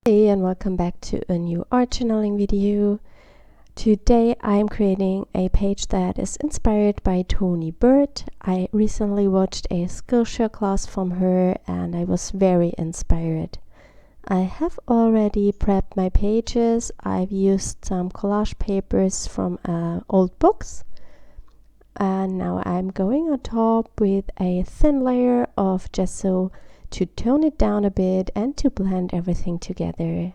Hey, and welcome back to a new art journaling video. Today I'm creating a page that is inspired by Toni Burt. I recently watched a Skillshare class from her and I was very inspired. I have already prepped my pages. I've used some collage papers from old books. And now I'm going on top with a thin layer of gesso to tone it down a bit and to blend everything together.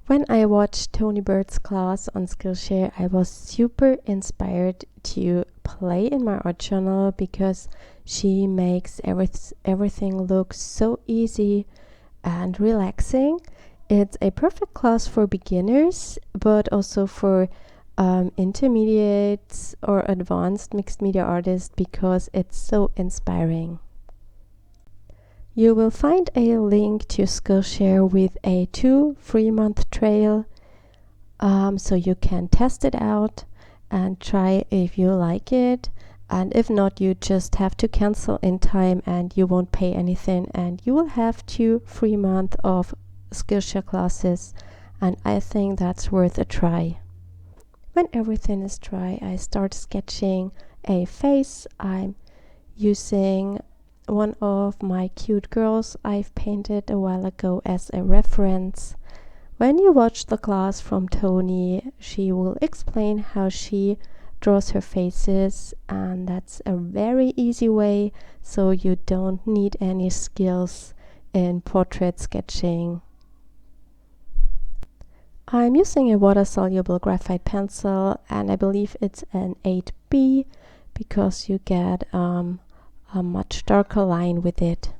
When I watched Toni Burt's class on Skillshare, I was super inspired to play in my art journal because she makes everything look so easy and relaxing. It's a perfect class for beginners, but also for intermediates or advanced mixed media artists because it's so inspiring. You will find a link to Skillshare with a 2 free-month trial, so you can test it out and try if you like it. And if not, you just have to cancel in time and you won't pay anything, and you will have 2 free months of Skillshare classes, and I think that's worth a try. When everything is dry, I start sketching a face. I'm using one of my cute girls I've painted a while ago as a reference. When you watch the class from Toni, she will explain how she draws her faces, and that's a very easy way, so you don't need any skills in portrait sketching. I'm using a water-soluble graphite pencil, and I believe it's an 8B because you get a much darker line with it.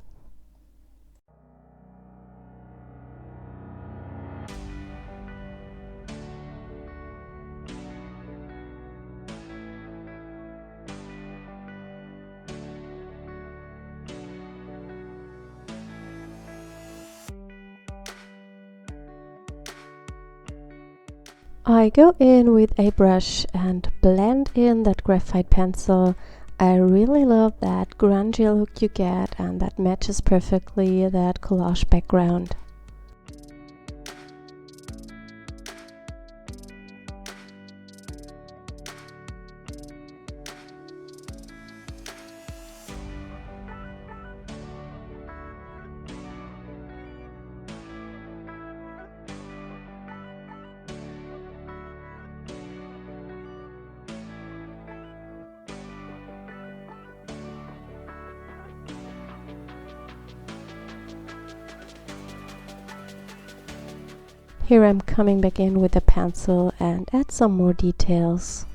I go in with a brush and blend in that graphite pencil. I really love that grungy look you get, and that matches perfectly that collage background. Here I'm coming back in with a pencil and add some more details.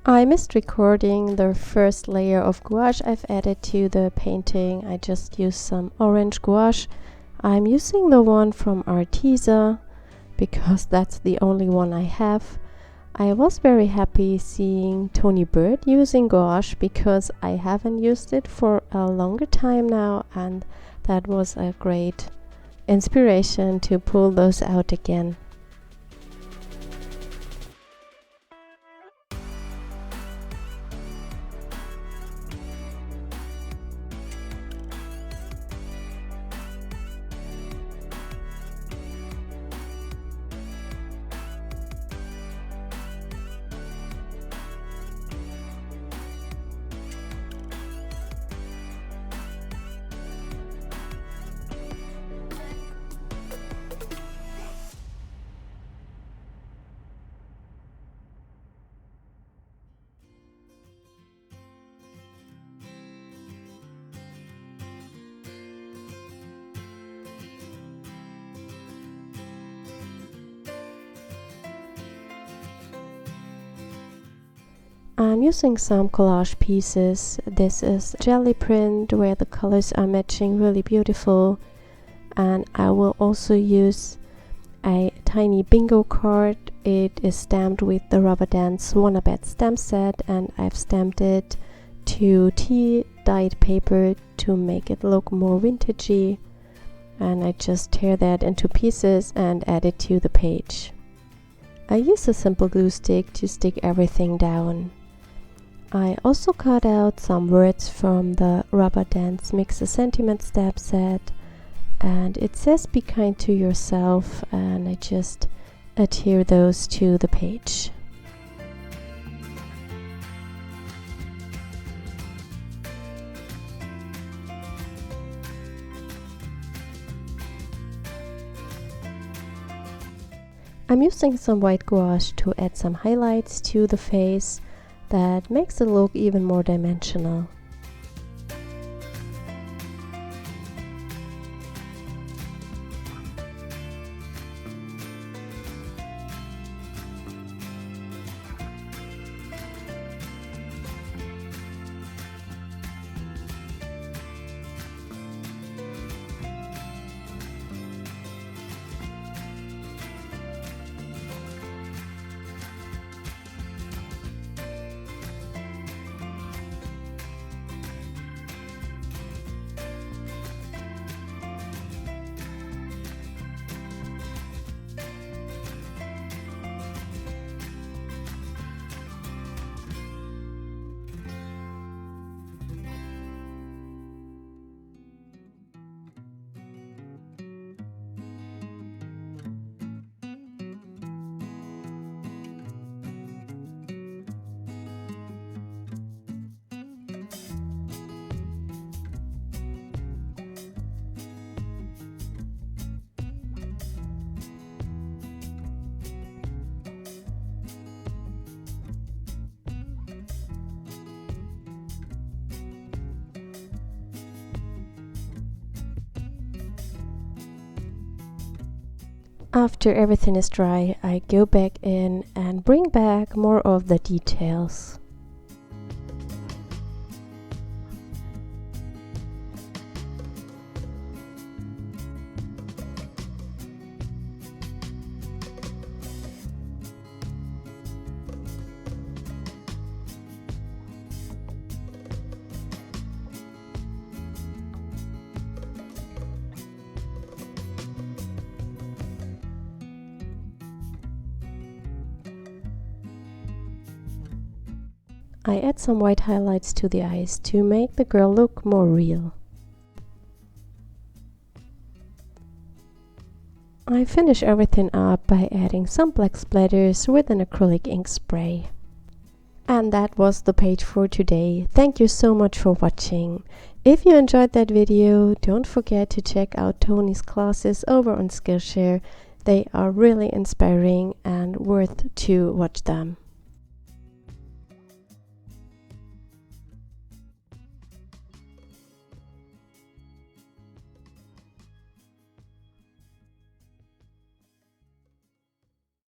I missed recording the first layer of gouache I've added to the painting. I just used some orange gouache. I'm using the one from Arteza because that's the only one I have. I was very happy seeing Toni Burt using gouache because I haven't used it for a longer time now, and that was a great inspiration to pull those out again. I'm using some collage pieces. This is jelly print where the colors are matching really beautiful, and I will also use a tiny bingo card. It is stamped with the Rubber Dance Wanna Bet stamp set, and I've stamped it to tea dyed paper to make it look more vintagey, and I just tear that into pieces and add it to the page. I use a simple glue stick to stick everything down. I also cut out some words from the Rubber Dance Mix a Sentiment stamp set, and it says be kind to yourself, and I just adhere those to the page. I'm using some white gouache to add some highlights to the face that makes it look even more dimensional. After everything is dry, I go back in and bring back more of the details. I add some white highlights to the eyes to make the girl look more real. I finish everything up by adding some black splatters with an acrylic ink spray. And that was the page for today. Thank you so much for watching. If you enjoyed that video, don't forget to check out Toni's classes over on Skillshare. They are really inspiring and worth to watch them.